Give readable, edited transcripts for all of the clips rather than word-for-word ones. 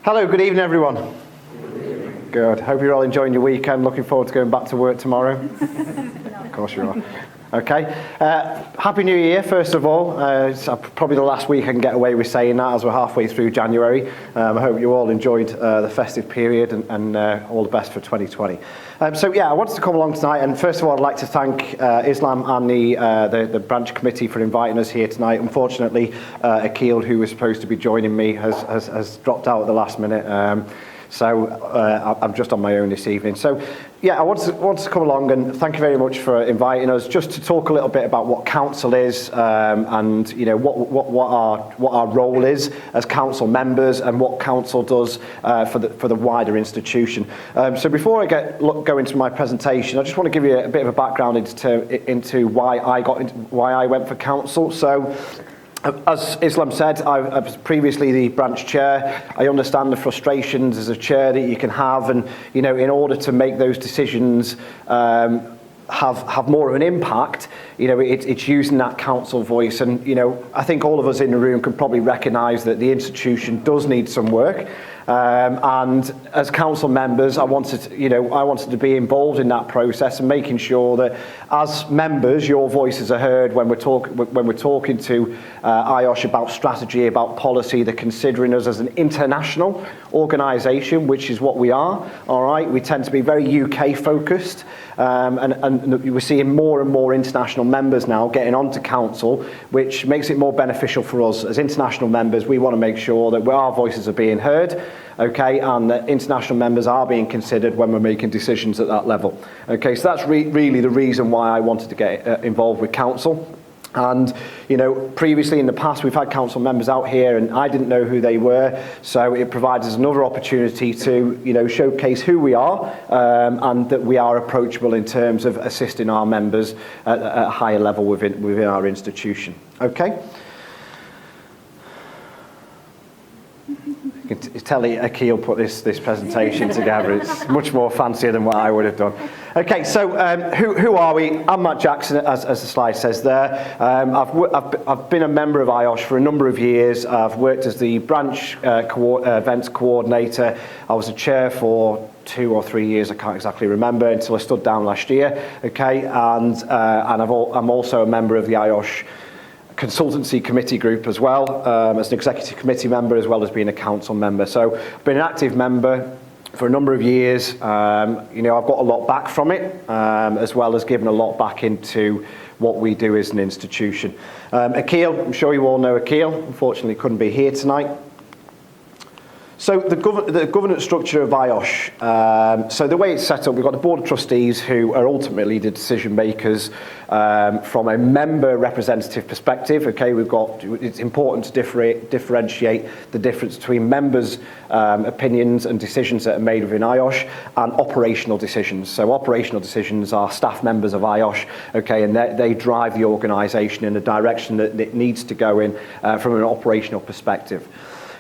Hello, good evening everyone. Good. Hope you're all enjoying your weekend. Looking forward to going back to work tomorrow. Of course you are. Okay. Happy New Year, first of all. It's probably the last week I can get away with saying that as we're halfway through January. I hope you all enjoyed the festive period and all the best for 2020. So yeah, I wanted to come along tonight, and first of all I'd like to thank Islam and the branch committee for inviting us here tonight. Unfortunately, Akil, who was supposed to be joining me, has dropped out at the last minute. So I'm just on my own this evening. So yeah, I wanted to come along and thank you very much for inviting us, just to talk a little bit about what council is, and you know what our role is as council members and what council does for the wider institution. So before I go into my presentation, I just want to give you a bit of a background into why I went for council. So, as Islam said, I was previously the branch chair. I understand the frustrations as a chair that you can have, and you know, in order to make those decisions have more of an impact, you know, it's using that council voice. And you know, I think all of us in the room can probably recognise that the institution does need some work. And as council members, I wanted to be involved in that process and making sure that as members, your voices are heard when we're talking to IOSH about strategy, about policy. They're considering us as an international organisation, which is what we are. All right, we tend to be very UK focused, and we're seeing more and more international members now getting onto council, which makes it more beneficial for us as international members. We want to make sure that our voices are being heard. Okay, and that international members are being considered when we're making decisions at that level. Okay, so that's really the reason why I wanted to get involved with council. And you know, previously in the past we've had council members out here and I didn't know who they were, so it provides us another opportunity to, you know, showcase who we are, and that we are approachable in terms of assisting our members at a higher level within our institution. Okay. You can tell Akil put this presentation together. It's much more fancier than what I would have done. Okay, so who are we? I'm Matt Jackson, as the slide says there. I've been a member of IOSH for a number of years. I've worked as the branch events coordinator. I was a chair for 2 or 3 years, I can't exactly remember, until I stood down last year. Okay, and I'm also a member of the IOSH consultancy committee group as well, as an executive committee member, as well as being a council member. So I've been an active member for a number of years. You know, I've got a lot back from it, as well as giving a lot back into what we do as an institution. Akil, I'm sure you all know Akil, unfortunately couldn't be here tonight. So the governance structure of IOSH, so the way it's set up, we've got the board of trustees who are ultimately the decision makers from a member representative perspective. Okay, it's important to differentiate the difference between members' opinions and decisions that are made within IOSH and operational decisions. So operational decisions are staff members of IOSH, okay, and they drive the organisation in the direction that it needs to go in from an operational perspective.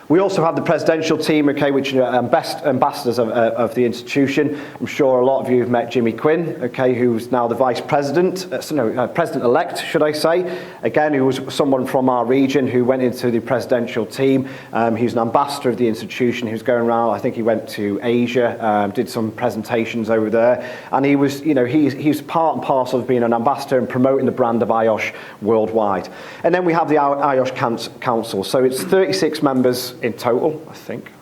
We also have the presidential team, okay, which are ambassadors of the institution. I'm sure a lot of you have met Jimmy Quinn, okay, who's now the vice president, president-elect, should I say. Again, who was someone from our region who went into the presidential team. He's an ambassador of the institution who's going around. I think he went to Asia, did some presentations over there. And he was, you know, he's part and parcel of being an ambassador and promoting the brand of IOSH worldwide. And then we have the IOSH Council. So it's 36 members in total, I think.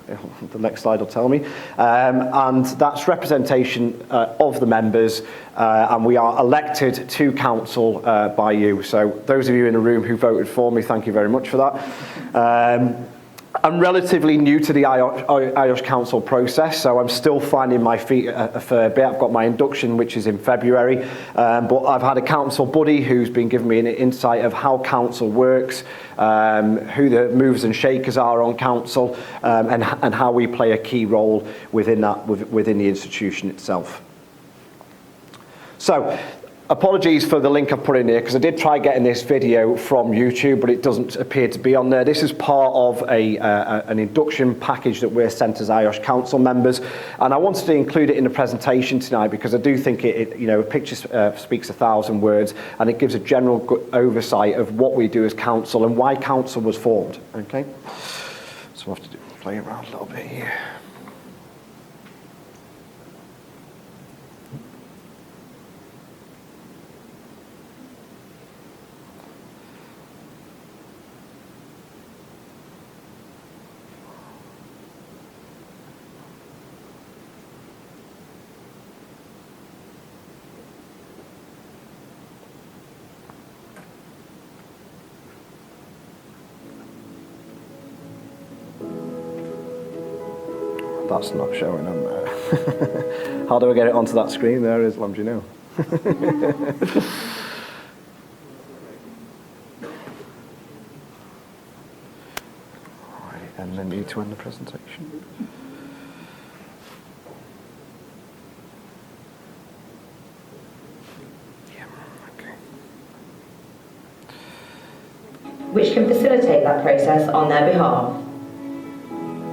The next slide will tell me. And that's representation of the members, and we are elected to council by you. So those of you in the room who voted for me, thank you very much for that. I'm relatively new to the IOSH Council process, so I'm still finding my feet a fair bit. I've got my induction, which is in February, but I've had a council buddy who's been giving me an insight of how council works, who the movers and shakers are on council, and how we play a key role within the institution itself. So, apologies for the link I've put in here, because I did try getting this video from YouTube, but it doesn't appear to be on there. This is part of an induction package that we're sent as IOSH Council members, and I wanted to include it in the presentation tonight because I do think a picture speaks 1,000 words, and it gives a general oversight of what we do as council and why council was formed. Okay, so I have to Play around a little bit here. That's not showing on there. How do I get it onto that screen there, Islam, do you know? Right, and then need to end the presentation. Yeah, okay. Which can facilitate that process on their behalf.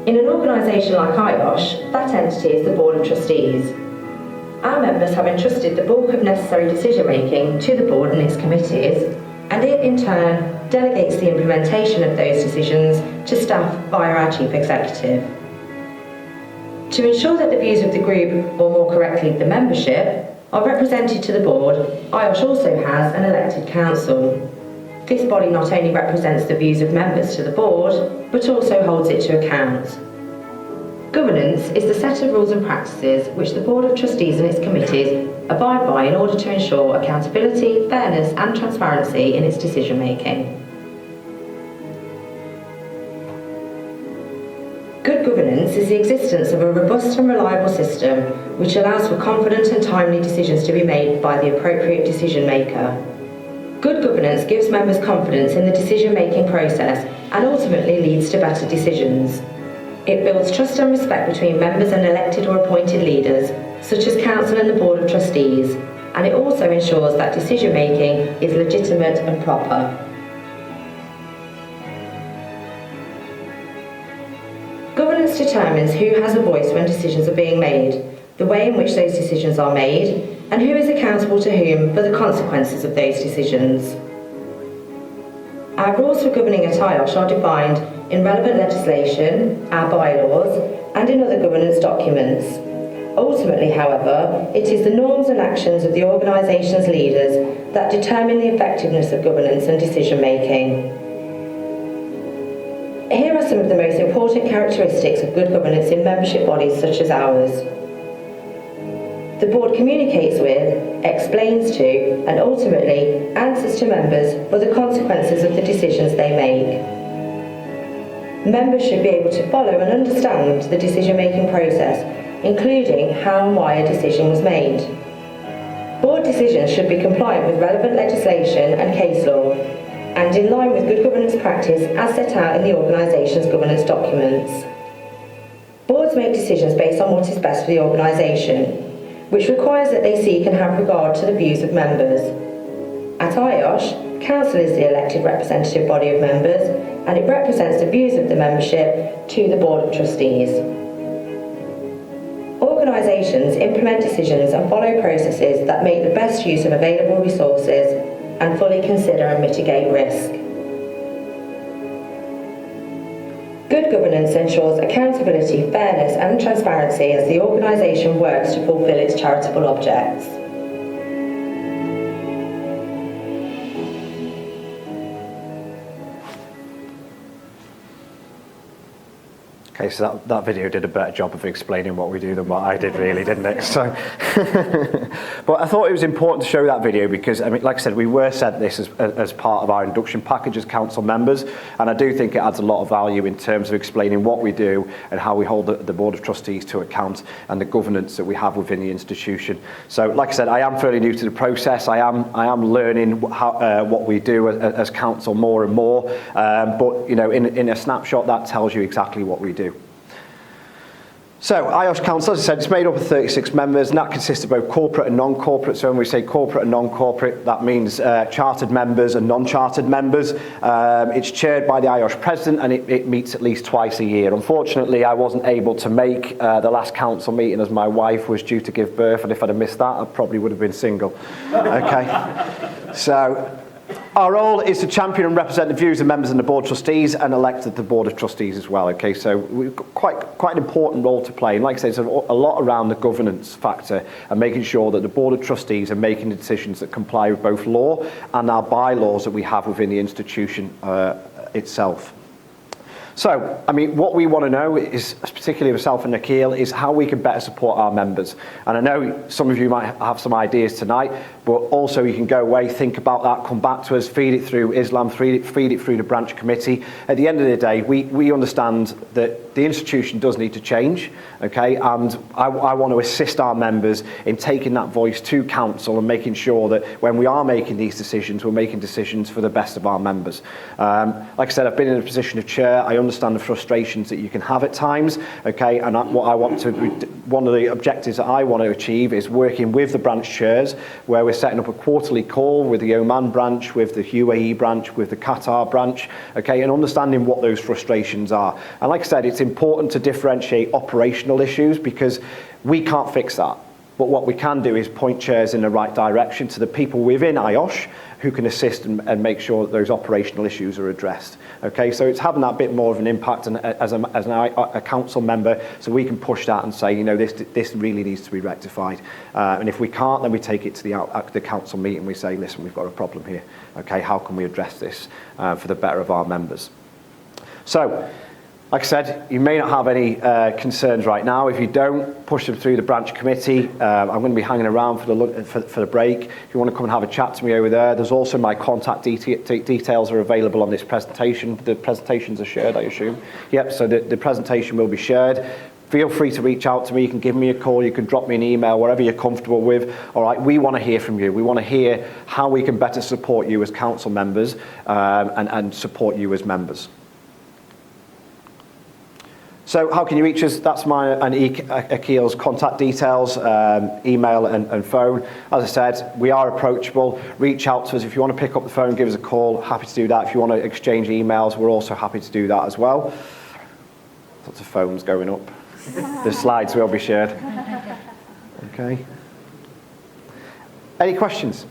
In an organisation like IOSH, that entity is the Board of Trustees. Our members have entrusted the bulk of necessary decision-making to the Board and its committees, and it in turn delegates the implementation of those decisions to staff via our Chief Executive. To ensure that the views of the group, or more correctly the membership, are represented to the Board, IOSH also has an elected council. This body not only represents the views of members to the Board, but also holds it to account. Governance is the set of rules and practices which the Board of Trustees and its committees abide by in order to ensure accountability, fairness and transparency in its decision-making. Good governance is the existence of a robust and reliable system which allows for confident and timely decisions to be made by the appropriate decision-maker. Good governance gives members confidence in the decision-making process and ultimately leads to better decisions. It builds trust and respect between members and elected or appointed leaders, such as Council and the Board of Trustees, and it also ensures that decision-making is legitimate and proper. Governance determines who has a voice when decisions are being made, the way in which those decisions are made, and who is accountable to whom for the consequences of those decisions. Our rules for governing at IOSH are defined in relevant legislation, our bylaws, and in other governance documents. Ultimately, however, it is the norms and actions of the organisation's leaders that determine the effectiveness of governance and decision-making. Here are some of the most important characteristics of good governance in membership bodies such as ours. The Board communicates with, explains to, and ultimately answers to members for the consequences of the decisions they make. Members should be able to follow and understand the decision-making process, including how and why a decision was made. Board decisions should be compliant with relevant legislation and case law, and in line with good governance practice as set out in the organisation's governance documents. Boards make decisions based on what is best for the organisation, which requires that they seek and have regard to the views of members. At IOSH, Council is the elected representative body of members, and it represents the views of the membership to the Board of Trustees. Organisations implement decisions and follow processes that make the best use of available resources and fully consider and mitigate risk. Good governance ensures accountability, fairness and transparency as the organisation works to fulfil its charitable objects. Okay, so that video did a better job of explaining what we do than what I did really, didn't it? So, but I thought it was important to show that video because, I mean, like I said, we were sent this as part of our induction package as council members, and I do think it adds a lot of value in terms of explaining what we do and how we hold the Board of Trustees to account and the governance that we have within the institution. So, like I said, I am fairly new to the process. I am learning what we do as council more and more, but, you know, in a snapshot, that tells you exactly what we do. So, IOSH Council, as I said, it's made up of 36 members, and that consists of both corporate and non-corporate. So when we say corporate and non-corporate, that means chartered members and non-chartered members. It's chaired by the IOSH president, and it meets at least twice a year. Unfortunately, I wasn't able to make the last council meeting as my wife was due to give birth, and if I'd have missed that, I probably would have been single. Okay. So, Our role is to champion and represent the views of members and the board of trustees and elect the board of trustees as well. Okay, so we've got quite an important role to play. And like I said, there's a lot around the governance factor and making sure that the board of trustees are making the decisions that comply with both law and our bylaws that we have within the institution itself. So, I mean, what we want to know is, particularly myself and Nikhil, is how we can better support our members. And I know some of you might have some ideas tonight, but also you can go away, think about that, come back to us, feed it through Islam, feed it through the branch committee. At the end of the day, we understand that the institution does need to change, okay? And I want to assist our members in taking that voice to council and making sure that when we are making these decisions, we're making decisions for the best of our members. Like I said, I've been in a position of chair. I understand the frustrations that you can have at times, okay? And one of the objectives that I want to achieve is working with the branch chairs, where we're setting up a quarterly call with the Oman branch, with the UAE branch, with the Qatar branch, okay? And understanding what those frustrations are. And like I said, it's important to differentiate operational issues because we can't fix that. But what we can do is point chairs in the right direction to the people within IOSH who can assist and make sure that those operational issues are addressed. Okay, so it's having that bit more of an impact as a council member, so we can push that and say, you know, this really needs to be rectified. And if we can't, then we take it to the council meeting. We say, listen, we've got a problem here. Okay, how can we address this for the better of our members? So, like I said, you may not have any concerns right now. If you don't, push them through the branch committee. I'm going to be hanging around for the break. If you want to come and have a chat to me over there, there's also my contact details are available on this presentation. The presentations are shared, I assume. Yep, so the presentation will be shared. Feel free to reach out to me. You can give me a call. You can drop me an email, whatever you're comfortable with. All right, we want to hear from you. We want to hear how we can better support you as council members and support you as members. So how can you reach us? That's mine and Akhil's contact details, email and phone. As I said, we are approachable. Reach out to us. If you want to pick up the phone, give us a call. Happy to do that. If you want to exchange emails, we're also happy to do that as well. Lots of phones going up. The slides will be shared. Okay. Any questions?